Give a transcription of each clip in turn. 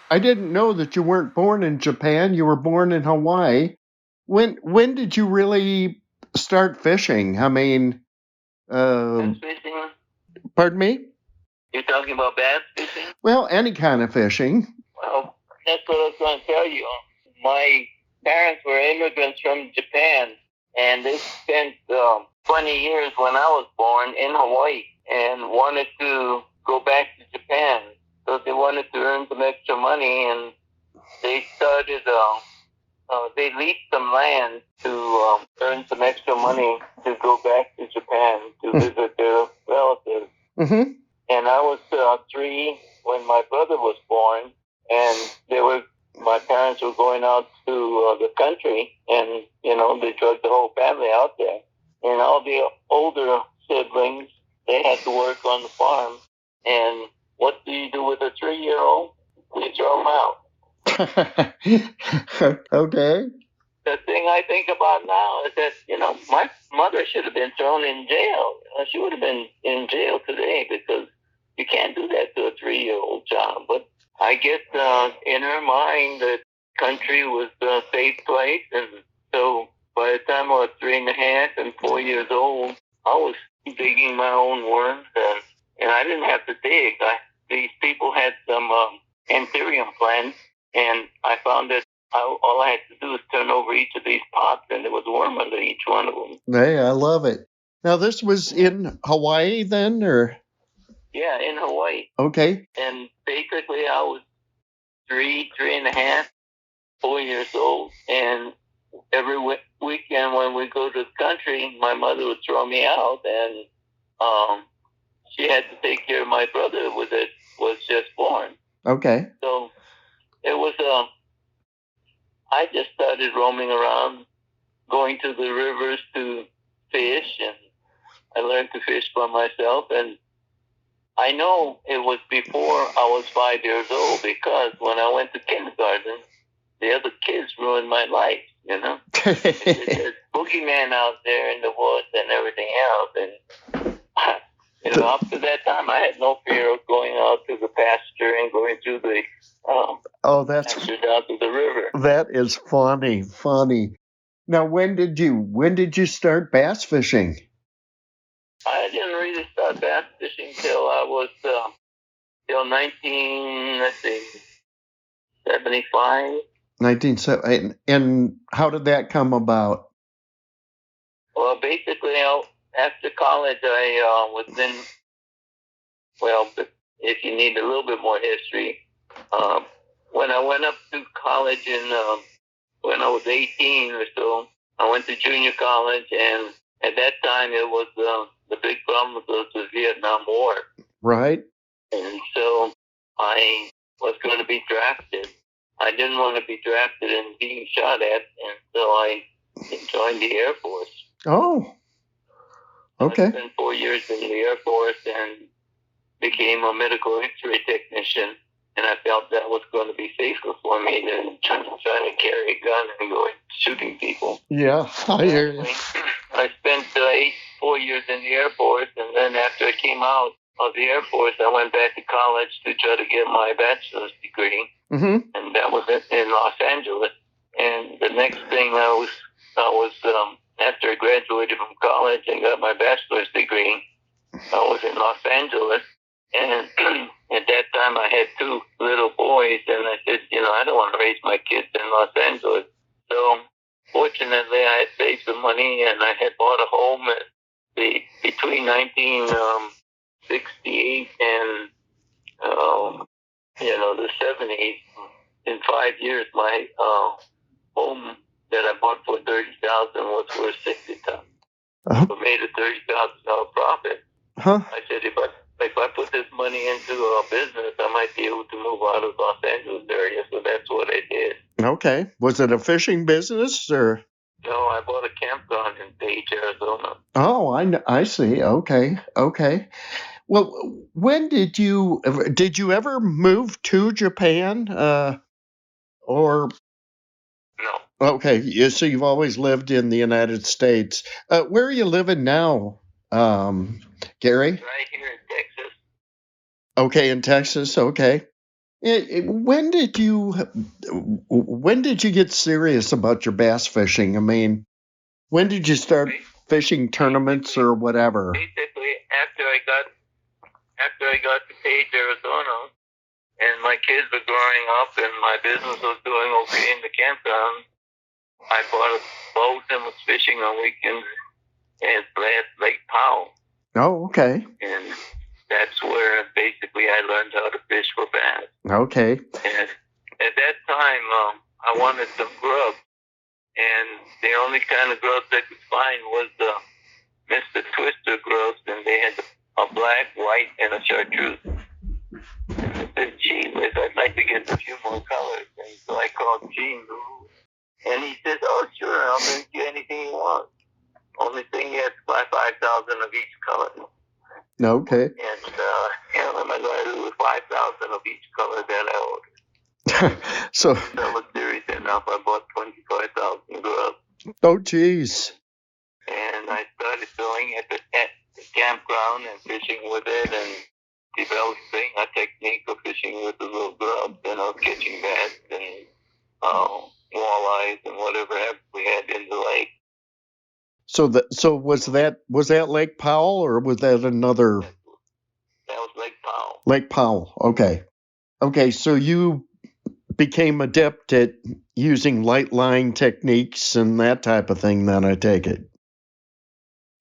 I didn't know that you weren't born in Japan. You were born in Hawaii. When did you really start fishing? I mean, Bass fishing? pardon me? You're talking about bass fishing? Well, any kind of fishing. Well, that's what I was going to tell you. My parents were immigrants from Japan, and they spent 20 years when I was born in Hawaii and wanted to go back to Japan. So they wanted to earn some extra money, and they started, they leased some land to earn some extra money to go back to Japan to visit their relatives. Mm-hmm. And I was 3 when my brother was born, and my parents were going out to the country, and they drugged the whole family out there. And all the older siblings, they had to work on the farm. And what do you do with a 3-year-old? You throw them out. Okay. The thing I think about now is that, my mother should have been thrown in jail. She would have been in jail today because you can't do that to a 3-year-old child. But I guess in her mind, the country was a safe place. And so by the time I was 3.5 and 4 years old, I was digging my own worms. And I didn't have to dig. These people had some anthurium plants. And I found that all I had to do was turn over each of these pots, and there was a worm under each one of them. Hey, I love it. Now, this was in Hawaii then, or? Yeah, in Hawaii. Okay. And basically, I was 3.5, 4 years old, and every weekend when we go to the country, my mother would throw me out, and she had to take care of my brother who was just born. Okay. So it was I just started roaming around, going to the rivers to fish, and I learned to fish by myself. And I know it was before I was 5 years old, because when I went to kindergarten, the other kids ruined my life, There's boogeyman out there in the woods and everything else. And up to that time, I had no fear of going out to the pasture and going through the pasture down to the river. That is funny. Now, when did you start bass fishing? I didn't really start bass fishing till I was till 1975. 1970. And how did that come about? Well, basically, after college, I was in. Well, if you need a little bit more history, when I went up to college when I was 18 or so, I went to junior college, and at that time it was the big problem was the Vietnam War. Right. And so I was going to be drafted. I didn't want to be drafted and being shot at, and so I joined the Air Force. Oh, okay. I spent 4 years in the Air Force and became a medical X-ray technician, and I felt that was going to be safer for me than trying to carry a gun and go shooting people. Yeah, I hear you. I spent 4 years in the Air Force, and then after I came out of the Air Force, I went back to college to try to get my bachelor's degree, and that was in Los Angeles. And the next thing I was after I graduated from college and got my bachelor's degree, I was in Los Angeles, and at that time I had 2 little boys, and I said, I don't want to raise my kids in Los Angeles. So fortunately, I had saved some money, and I had bought a home between 1968 and the 70s. In 5 years, my home that I bought for $30,000 was worth $60,000. I made a $30,000 profit. I said, if I put this money into a business, I might be able to move out of Los Angeles area. So that's what I did. Okay. Was it a fishing business or? No, I bought a campground in Page, Arizona. Oh, I see. Okay. Well, when did you ever move to Japan? Or? No. Okay. So you've always lived in the United States. Where are you living now, Gary? Right here in Texas. Okay, in Texas. Okay. When did you get serious about your bass fishing? I mean, when did you start fishing tournaments or whatever? Basically, after I got to Page, Arizona, and my kids were growing up, and my business was doing okay in the campground, I bought a boat and was fishing on weekends at Lake Powell. Oh, okay. And that's where basically I learned how to fish for bass. Okay. And at that time, I wanted some grub, and the only kind of grubs I could find was the Mr. Twister grubs, and they had a black, white, and a chartreuse. And I said, gee whiz, I'd like to get a few more colors. And so I called Gene, and he says, oh, sure, I'll make you anything you want. Only thing you have to buy 5,000 of each color. Okay. And what am I going to do with 5,000 of each color that I ordered? So that was serious enough. I bought 25,000 grubs. Oh, geez. And I started filling at the campground and fishing with it and developing a technique of fishing with the little grubs. And I was catching bass and walleyes and whatever else we had in the lake. So was that Lake Powell or was that another? That was Lake Powell. Lake Powell. Okay. Okay. So you became adept at using light line techniques and that type of thing. Then I take it.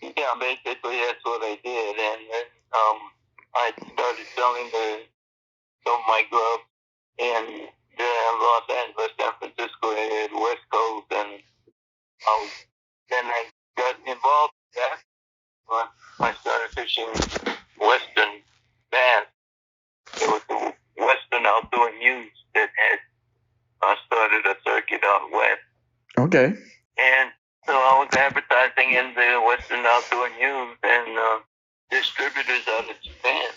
Yeah, basically that's what I did, and then I started selling some of my grub in Los Angeles, San Francisco, and West Coast, and then I got involved in that. I started fishing Western bass. It was the Western Outdoor News that had started a circuit out west. Okay. And so I was advertising in the Western Outdoor News, and distributors out of Japan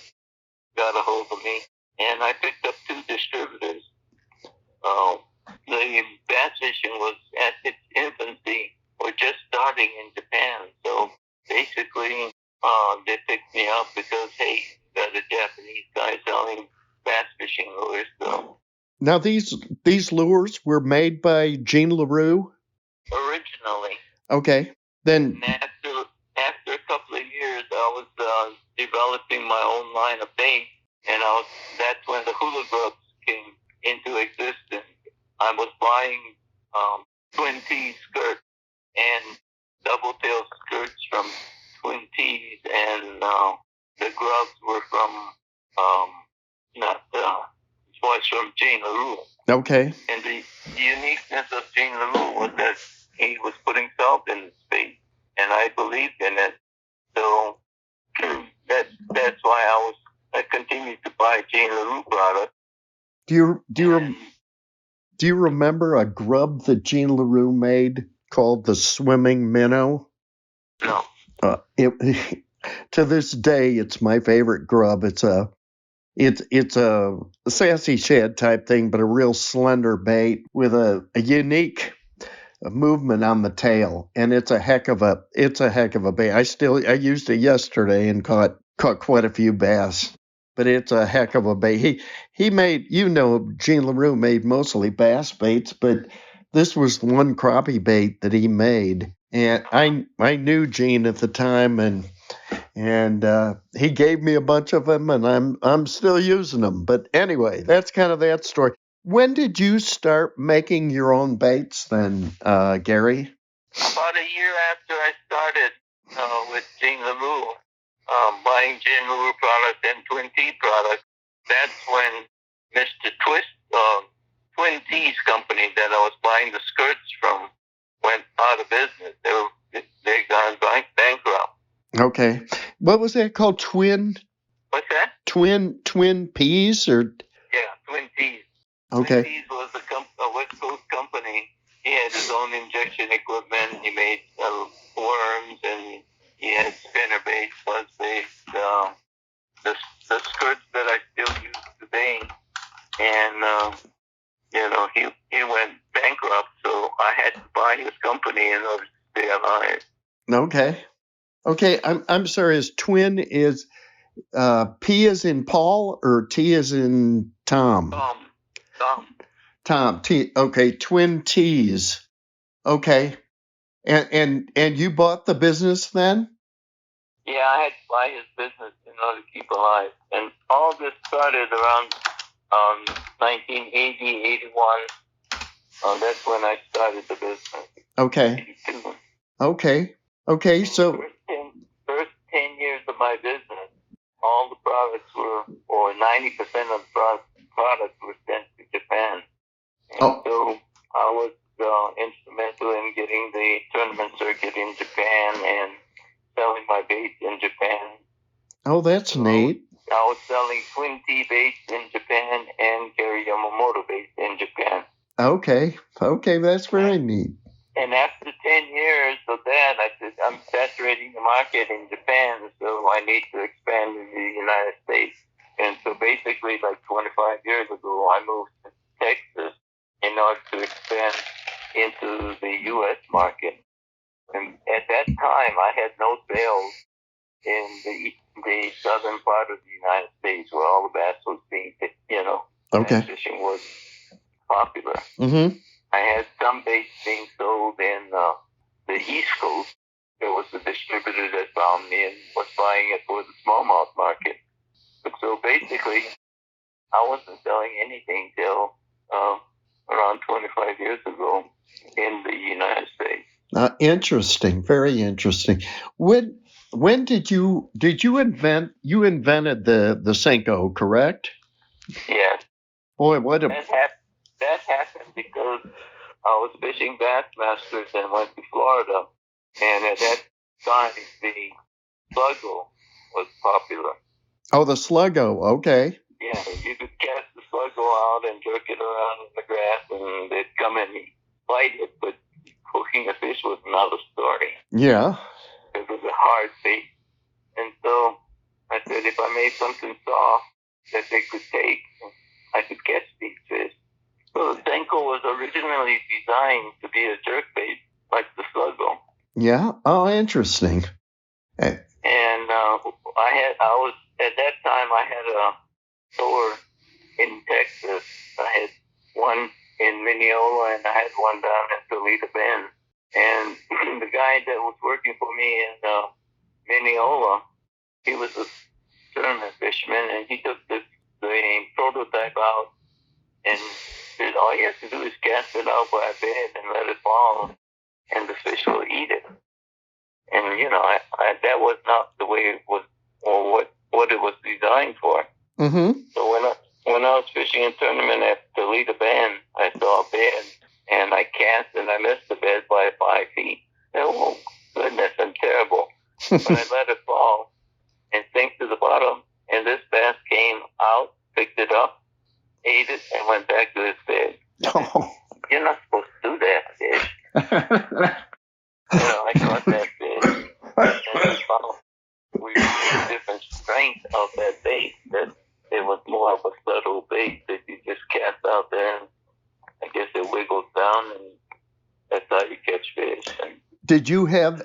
got a hold of me, and I picked up 2 distributors. The bass fishing was at its infancy, or just starting in Japan. So basically, they picked me up because, hey, got a Japanese guy selling bass fishing lures. So now these lures were made by Gene LaRue? Originally. Okay. Then after a couple of years, I was developing my own line of bait, and that's when the hula grubs came into existence. I was buying Twin Tees skirts and double tail skirts from Twin Tees, and the grubs were from was from Gene LaRue. Okay. And the uniqueness of Gene LaRue was that he was putting salt in his bait, and I believed in it. So that's why I continued to buy Gene LaRue products. Do you remember a grub that Gene LaRue made called the Swimming Minnow? No. To this day, it's my favorite grub. It's a sassy shad type thing, but a real slender bait with a unique movement on the tail, and it's a heck of a bait. I used it yesterday and caught quite a few bass. But it's a heck of a bait. He made, Gene LaRue made mostly bass baits, but this was one crappie bait that he made. And I knew Gene at the time, and he gave me a bunch of them, and I'm still using them. But anyway, that's kind of that story. When did you start making your own baits then, Gary? About a year after I started with Gene LaRue, buying Gene LaRue products and Twin Tees products. That's when Mr. Twin Tees company that I was buying the skirts from went out of business. They gone bankrupt. Okay. What was that called? Twin? What's that? Twin Peas or? Yeah, Twin Tees. Okay. Twin Tees was a West Coast company. He had his own injection equipment. He made worms, and he had spinnerbaits, buzzbaits, the skirts that I still use today. And he went bankrupt, so I had to buy his company in order to stay alive. Okay. I'm sorry. Is P is in Paul or T is in Tom? Tom. T. Okay, twin T's. Okay. And you bought the business then? Yeah, I had to buy his business in order to keep alive. And all this started around 1980, 81. That's when I started the business. Okay. 82. Okay. So first 10 years of my business, all the products were, or 90% of the products were sent to Japan. And so I was instrumental in getting the tournament circuit in Japan and selling my baits in Japan. Oh, that's neat. I was selling Twin T baits in Japan and Gary Yamamoto baits in Japan. Okay, that's very neat. And after 10 years of that, I said, I'm saturating the market in Japan, so I need to expand in the United States. And so basically, like 25 years ago, I moved to Texas in order to expand into the U.S. market. And at that time, I had no sales in the southern part of the United States where all the bass was being, bass fishing was popular. Mm-hmm. I had some baits being sold in the East Coast. There was a distributor that found me and was buying it for the smallmouth market. But so basically, I wasn't selling anything till around 25 years ago in the United States. Interesting, very interesting. When did you invented the Senko, correct? Yes. Boy, what a that happened because I was fishing Bassmasters and went to Florida, and at that time the Sluggo was popular. Oh, the Sluggo, okay. Yeah, you could cast the Sluggo out and jerk it around in the grass, and they'd come and bite it, but hooking a fish was another story. Yeah. It was a hard bait. And so I said, if I made something soft that they could take, I could catch these fish. So the Senko was originally designed to be a jerkbait, like the Sluggo. Yeah. Oh, interesting. And at that time I had a store in Texas. I had one in Mineola and I had one down in Toledo Bend. And the guy that was working for me in Mineola, he was a tournament fisherman, and he took the prototype out and said, all you have to do is cast it out by a bed and let it fall, and the fish will eat it. And, that was not the way it was, or what it was designed for. Mm-hmm. So when I was fishing a tournament at Toledo Bend, I saw a bed, and I cast, and I missed the bed by 5 feet. And, oh, goodness, I'm terrible. But I let it fall and sink to the bottom, and this bass came out, picked it up, ate it, and went back to his bed. Oh. You're not supposed to do that, fish. I caught that fish, and we found the different strength of that bait, that it was more of a subtle bait that you just cast out there, and I guess it wiggles down, and that's how you catch fish. And Did you have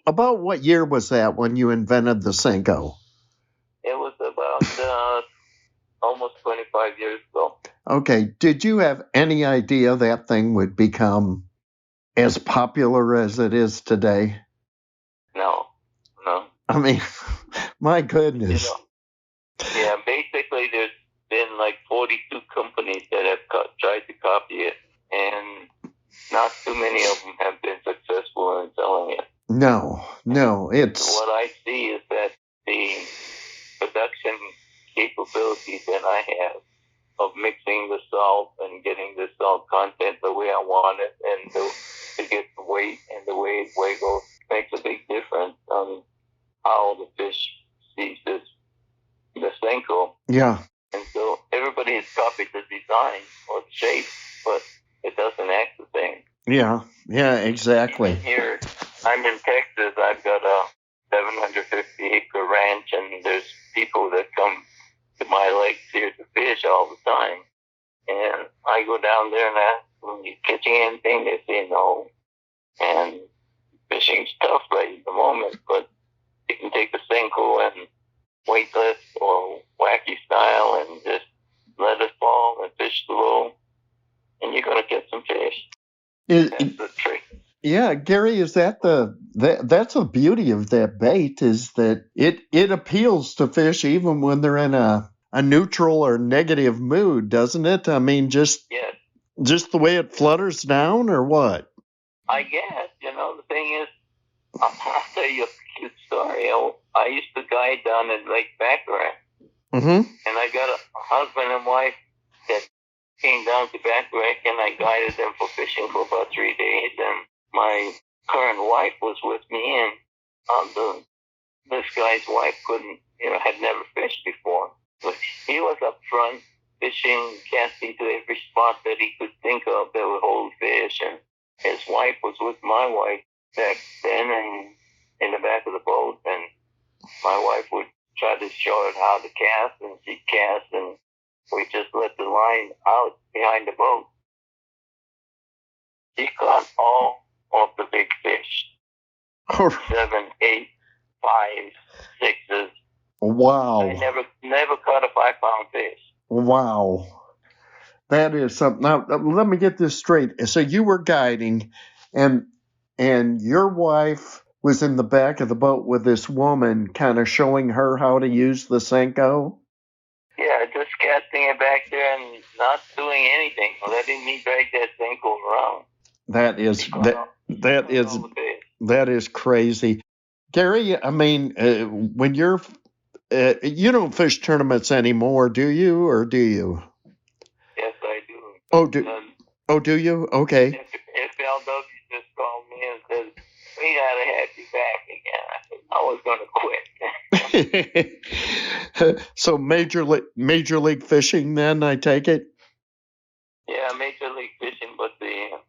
about what year was that when you invented the Senko? It was about almost 25 years ago. Okay. Did you have any idea that thing would become as popular as it is today? No. I mean, my goodness. Yeah, basically there's been like 42 companies that have tried to copy it, and not too many of them have been successful in selling it. No, it's... What I see is that the production capabilities that I have of mixing the salt and getting the salt content the way I want it, and to get the weight and the way it wiggles makes a big difference on how the fish sees the Senko. Yeah. And so everybody has copied the design or the shape, but it doesn't act the same. Yeah, exactly. Even here, I'm in Texas. I've got a 750-acre ranch, and there's people that come to my lakes here to fish all the time. And I go down there and ask them, you catching anything? They say no. And fishing's tough right at the moment, but you can take the yeah, Gary, is that that's the beauty of that bait is that it appeals to fish even when they're in a neutral or negative mood, doesn't it? I mean, just the way it flutters down, or what? I guess, the thing is, I'll tell you a cute story. I used to guide down at Lake Baccarat, Mm-hmm. and I got a husband and wife that came down to Baccarat, and I guided them for fishing for about 3 days, and my current wife was with me, and this guy's wife had never fished before, but he was up front fishing, casting to every spot that he could think of that would hold fish, and his wife was with my wife back then and in the back of the boat, and my wife would try to show her how to cast, and she'd cast, and we just let the line out behind the boat. She caught all of the big fish. 7, 8, 5, 6s. Wow. I never caught a 5-pound fish. Wow. That is something. Now, let me get this straight. So you were guiding, and your wife was in the back of the boat with this woman kind of showing her how to use the Senko? Yeah, just casting it back there and not doing anything, letting me drag that Senko around. That is crazy. Gary, I mean, when you're you don't fish tournaments anymore, do you, or do you? Yes, I do. Do you? Okay. FLW just called me and said, we gotta have you back again. I said, I was gonna quit. So major league fishing, then, I take it? Yeah, major league fishing, but the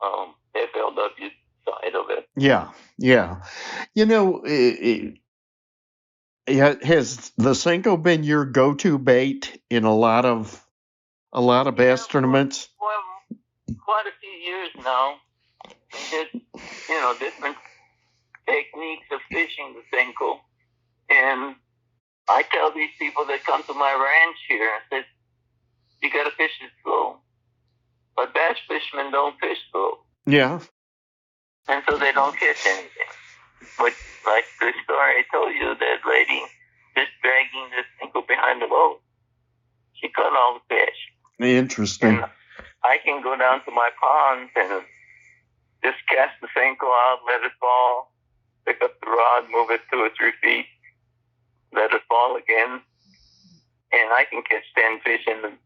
FLW side of it. Yeah. Has the Senko been your go-to bait in a lot of bass tournaments? Well, quite a few years now. There's, different techniques of fishing the Senko, and I tell these people that come to my ranch here, I said, you got to fish it slow. But bass fishermen don't fish slow. Yeah. And so they don't catch anything. But like the story I told you, that lady just dragging this Senko behind the boat, she caught all the fish. Interesting. And I can go down to my pond and just cast the Senko out, let it fall, pick up the rod, move it 2 or 3 feet, let it fall again, and I can catch 10 fish in an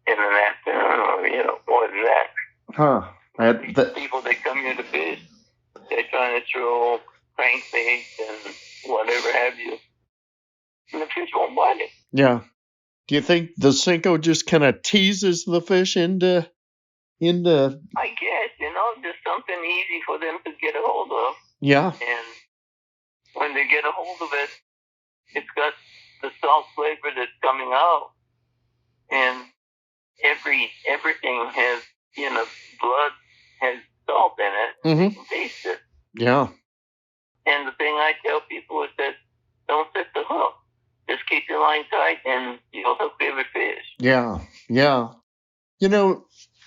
afternoon, or more than that. Huh. People that come here to fish, they're trying to throw crankbaits and whatever have you, and the fish won't bite it. Yeah. Do you think the Senko just kind of teases the fish into? I guess, just something easy for them to get a hold of. Yeah. And when they get a hold of it, it's got the salt flavor that's coming out, and everything has, blood has salt in it. Mm-hmm. You can taste it. Yeah. And the thing I tell people is that don't set the hook. Just keep your line tight, and you'll hook every fish. Yeah.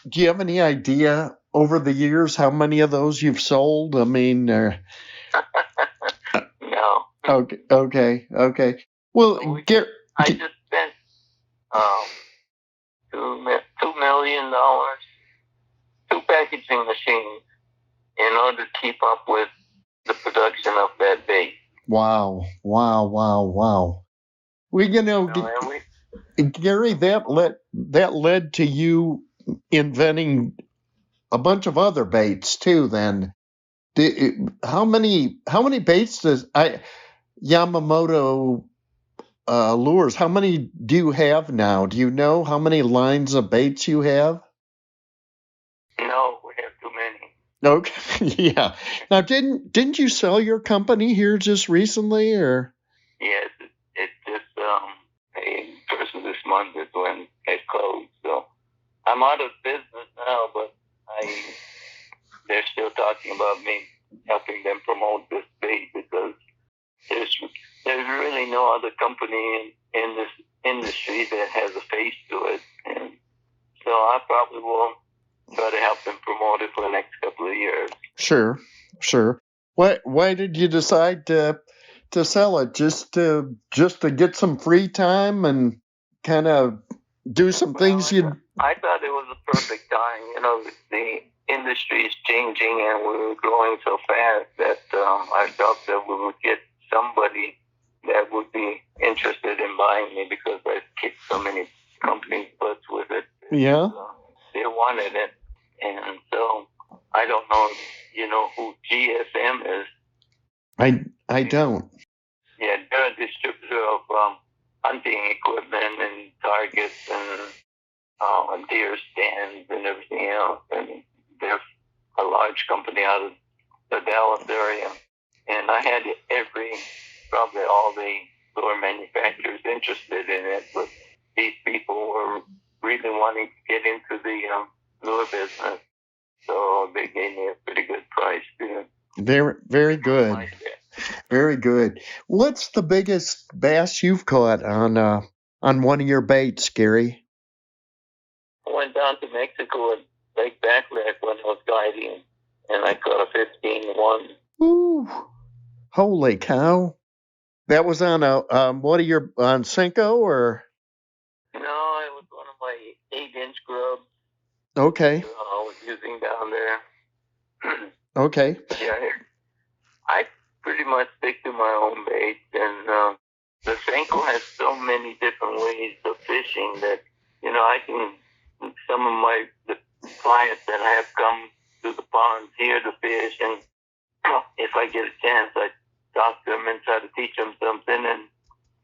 Do you have any idea over the years how many of those you've sold? I mean, no. Okay. Well, I just spent $2 million, 2 packaging machines, in order to keep up with the production of that bait. Wow. Gary, that led to you inventing a bunch of other baits too. Then, how many baits does Yamamoto lures? How many do you have now? Do you know how many lines of baits you have? No, we have too many. Okay, yeah. Now, didn't you sell your company here just recently, or? Yes, it just first of this month is when it closed. So I'm out of business now, but they're still talking about me helping them promote this bait, because there's really no other company in this industry that has a face to it, and so I probably will try to help them promote it for the next couple of years. Sure. Why did you decide to sell it? Just to get some free time and kind of do some things you. I thought it was a perfect time. The industry is changing and we were growing so fast that I felt that we would get somebody that would be interested in buying me because I kicked so many companies' butts with it. Yeah. They wanted it. And so I don't know if you know who GSM is. I don't. Yeah, they're a distributor of hunting equipment and targets and deer stands and everything else. And they're a large company out of the Dallas area. And I had probably all the lure manufacturers interested in it, but these people were really wanting to get into the lure business. So they gave me a pretty good price too. Very good. Very good. What's the biggest bass you've caught on one of your baits, Gary? I went down to Mexico and Lake Backlash when I was guiding, and I caught a 15-1. Ooh, holy cow! That was on on Senko or? No, it was one of my 8-inch grubs. Okay. I was using down there. Okay. Yeah, I pretty much stick to my own bait, and the Senko has so many different ways of fishing that I can. Some of the clients that have come to the ponds here to fish, and if I get a chance, I talk to them and try to teach them something. And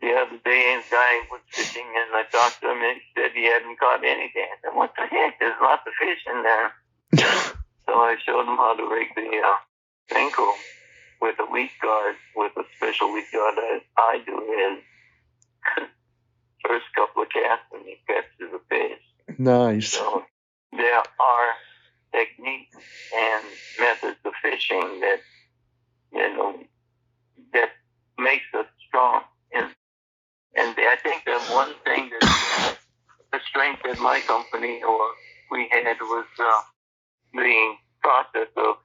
the other day, a guy was fishing, and I talked to him, and he said he hadn't caught anything. I said, "What the heck? There's lots of fish in there." So I showed him how to rig the Senko with a weed guard, with a special weed guard that I do. And first couple of casts, and he catches a fish. Nice. So there are techniques and methods of fishing that that makes us strong. And I think that one thing that the strength at my company or we had was the process of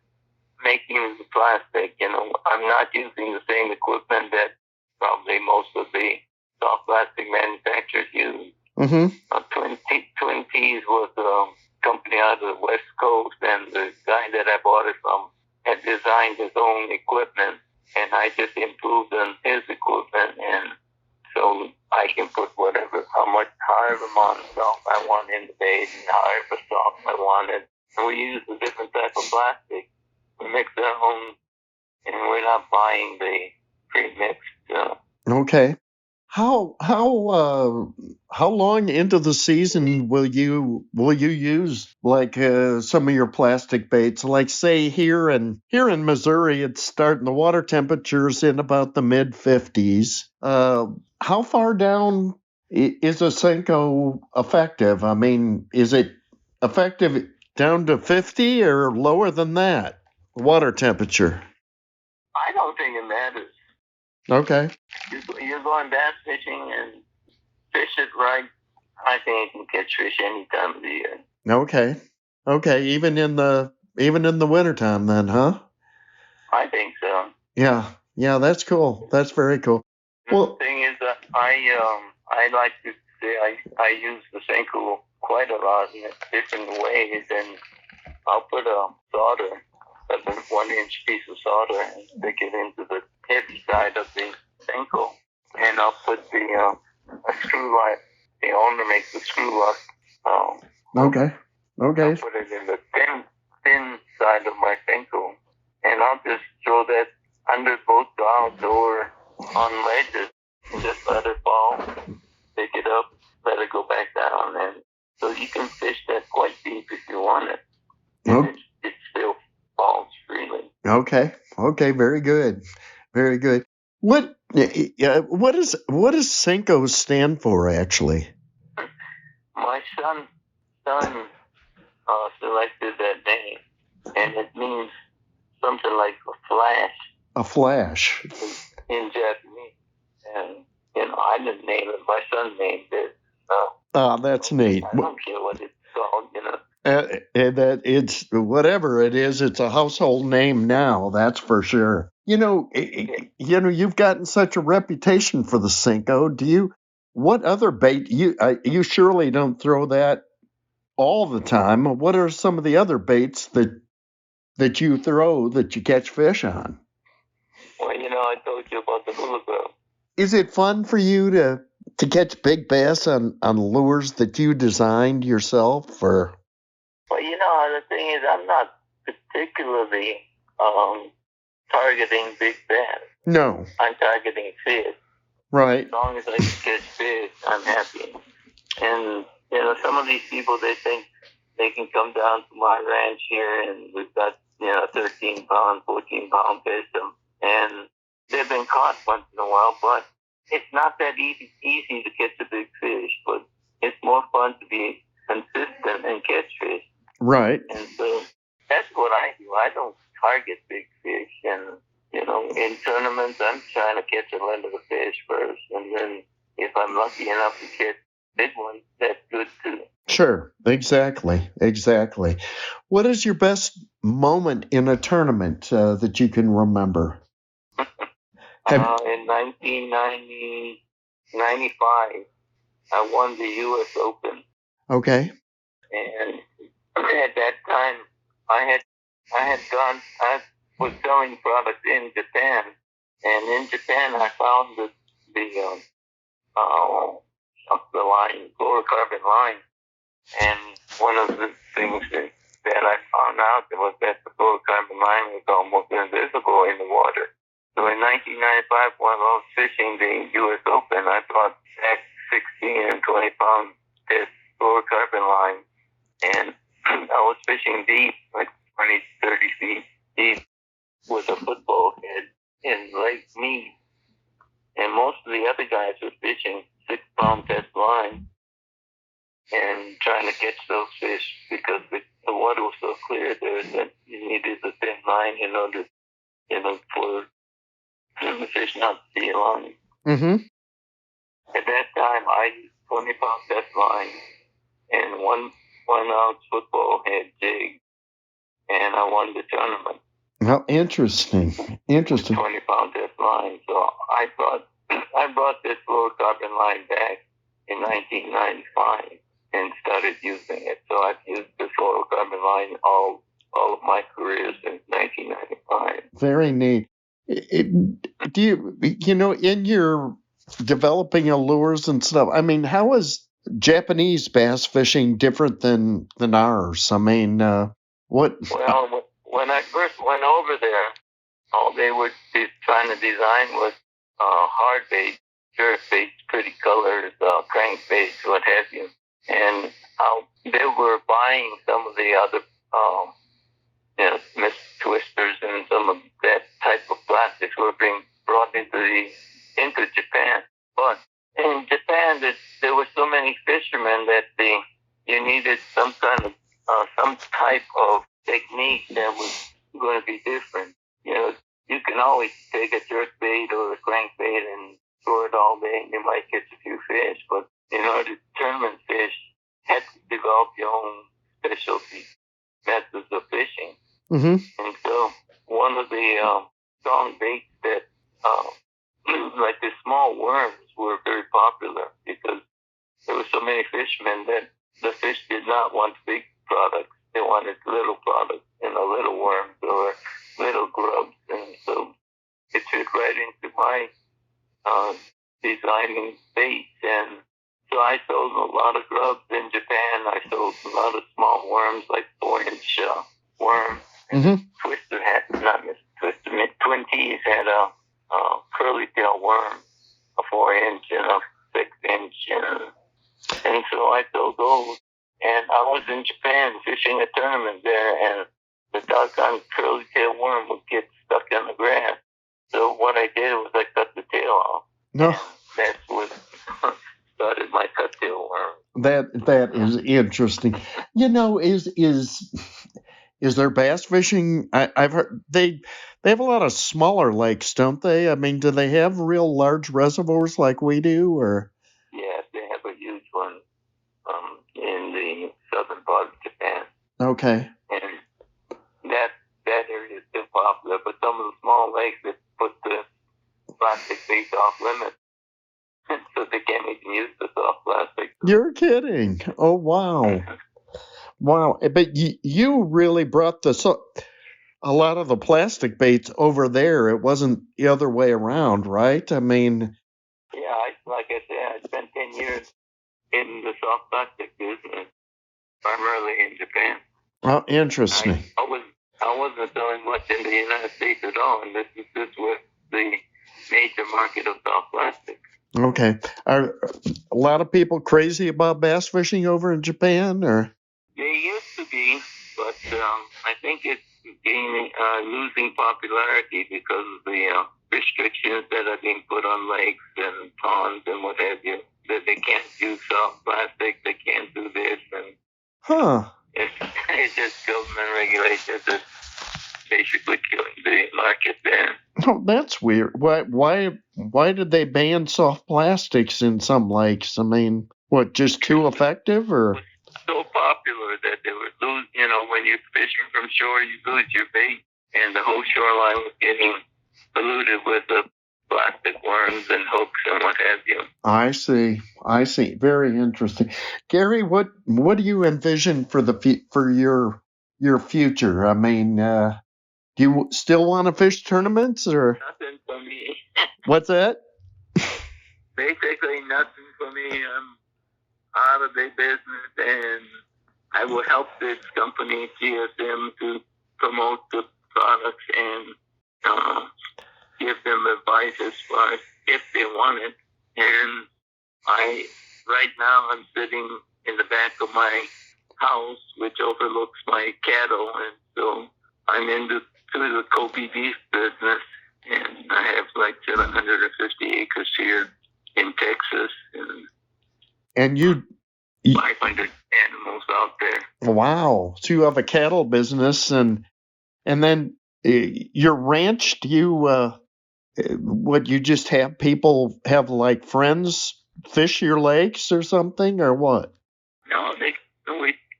making the plastic. I'm not using the same equipment that probably most of the soft plastic manufacturers use. Mm-hmm. Twin Peas was a company out of the West Coast, and the guy that I bought it from had designed his own equipment, and I just improved on his equipment, and so I can put however amount of salt I want in the bait, and however soft I want it. And we use a different type of plastic. We mix our own, and we're not buying the pre-mixed. Okay. How long into the season will you use like some of your plastic baits? Like say here in Missouri, it's starting the water temperatures in about the mid-50s. How far down is a Senko effective? I mean, is it effective down to 50 or lower than that? Water temperature. I don't think it matters. Okay. You're going bass fishing and fish it right. I think you can catch fish any time of the year. Okay. Okay. Even in the wintertime then, huh? I think so. Yeah. Yeah, that's cool. That's very cool. Well, the thing is that I like to say I use the Senko quite a lot in different ways, and I'll put a solder, a 1-inch piece of solder, and stick it into the heavy side of the Senko, and I'll put a screw lock. The owner makes the screw lock. Okay. Okay. I'll put it in the thin side of my Senko, and I'll just throw that under both valves or on ledges and just let it fall, pick it up, let it go back down, and so you can fish that quite deep if you want it. And it still falls freely. Okay. Okay. Very good. Very good. What does Senko stand for actually? My son selected that name, and it means something like a flash. A flash. In Japanese. And, I didn't name it. My son named it. That's neat. I don't care what it's called, And that it's whatever it is, it's a household name now. That's for sure. You've gotten such a reputation for the Senko. What other bait? You surely don't throw that all the time. What are some of the other baits that you throw that you catch fish on? Well, I told you about the hula girl. Is it fun for you to catch big bass on lures that you designed yourself, or? Well, the thing is, I'm not particularly targeting big bass. No. I'm targeting fish. Right. As long as I can catch fish, I'm happy. And some of these people, they think they can come down to my ranch here, and we've got 13-pound, 14-pound fish, and they've been caught once in a while, but it's not that easy to catch a big fish. But it's more fun to be consistent and catch fish. Right. And so that's what I do. I don't target big fish, and in tournaments, I'm trying to catch a limit of fish first, and then if I'm lucky enough to catch big ones, that's good too. Sure, exactly. What is your best moment in a tournament that you can remember? In 1995, I won the U.S. Open. Okay. And at that time, I was selling products in Japan, and in Japan, I found the fluorocarbon line. And one of the things that I found out was that the fluorocarbon line was almost invisible in the water. So in 1995, when I was fishing the U.S. Open, I brought back 16 and 20-pound this fluorocarbon line, and I was fishing deep, like 20, 30 feet deep, with a football head in Lake Mead. And most of the other guys were fishing 6-pound test line and trying to catch those fish because the water was so clear there that you needed a thin line in order, for the fish not to see a line. Mm-hmm. At that time, I used 20-pound test line and one ounce football head jig, and I won the tournament. Well, interesting. 20-pound test line. So I brought this fluorocarbon line back in 1995 and started using it. So I've used the fluorocarbon line all of my career since 1995. Very neat. Do you in your developing allures and stuff? I mean, how is Japanese bass fishing different than ours? I mean, what? Well, when I first went over there, all they were trying to design was hard bait, jerk bait, pretty colors, crankbaits, what have you. And they were buying some of the other, mist twisters and some of that type of plastics were being brought into Japan. But in Japan, there were so many fishermen that you needed some type of technique that was going to be different. You can always take a jerk bait or a crankbait and throw it all day and you might catch a few fish. But in order to tournament fish, you had to develop your own specialty methods of fishing. Mm-hmm. And so one of the strong baits that, like the small worms, were very popular because there were so many fishermen that the fish did not want big products. They wanted little products, little worms or little grubs. And so it fit right into my designing baits. And so I sold a lot of grubs in Japan. I sold a lot of small worms, like 4-inch worms. Mm-hmm. Twin T's had a curly tail worm, a 4-inch and a 6-inch. And so I sold those. And I was in Japan fishing a tournament there, and the doggone curly tail worm would get stuck in the grass. So what I did was I cut the tail off. No. That's what started my cut tail worm. That is interesting. Is there bass fishing? I've heard they have a lot of smaller lakes, don't they? I mean, do they have real large reservoirs like we do, or? Yes, they have a huge one in the southern part of Japan. Okay. And that area is still popular. But some of the small lakes that put the plastic baits off limits, so they can't even use the soft plastic. You're kidding. Oh, wow. Wow. But you really brought a lot of the plastic baits over there. It wasn't the other way around, right? I mean, Yeah, like I said, I spent 10 years in the soft plastic business, primarily in Japan. oh, interesting. I wasn't selling much in the United States at all, and this was the major market of soft plastic. Okay. Are a lot of people crazy about bass fishing over in Japan, or? They used to be, but I think it's losing popularity because of the restrictions that are being put on lakes and ponds and what have you. That they can't use soft plastic, they can't do this, and Huh. it's just government regulations that's basically killing the market there. Oh, that's weird. Why did they ban soft plastics in some lakes? I mean, what, just too effective, or? So popular that they were losing, when you're fishing from shore, you lose your bait, and the whole shoreline was getting polluted with the plastic worms and hooks and what have you. I see. Very interesting. Gary, what do you envision for for your future? I mean, do you still want to fish tournaments, or? Nothing for me. What's that? Basically nothing for me. I'm out of the business, and I will help this company, GSM, to promote the products and give them advice as far as if they want it. And right now, I'm sitting in the back of my house, which overlooks my cattle, and so I'm into the Kobe beef business, and I have like 750 acres here in Texas, And you 500 animals out there. wow. So you have a cattle business, and then your ranch. Do you what, you just have people have like friends fish your lakes or something, or what? No,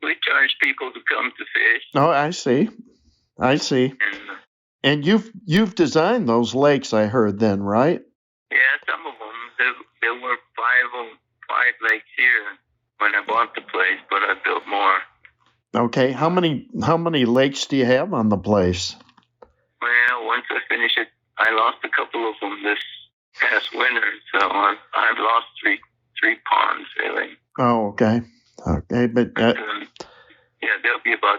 we charge people to come to fish. Oh, I see. And you've designed those lakes, I heard then, right? Yeah, some of them. There were five lakes here when I bought the place, but I built more. Okay. How many lakes do you have on the place? Well, once I finish it, I lost a couple of them this past winter, so I've lost three ponds really. Oh, okay. Okay, but yeah, there'll be about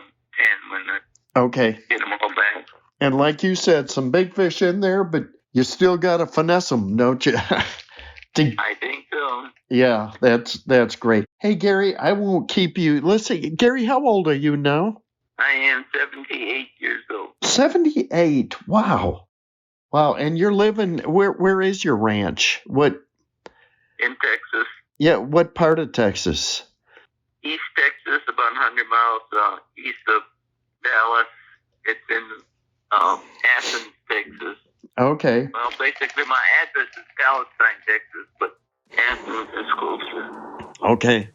10 when I get them all back. And like you said, some big fish in there, but you still got to finesse them, don't you? I think so. Yeah, that's great. Hey, Gary, I won't keep you. Let's see, Gary, how old are you now? I am 78 years old. 78. Wow. And you're living where is your ranch? What? In Texas. Yeah, what part of Texas? East Texas, about 100 miles east of Dallas. It's in Athens, Texas. Okay. Well, basically, my address is Palestine, Texas, but Athens is closer. Okay.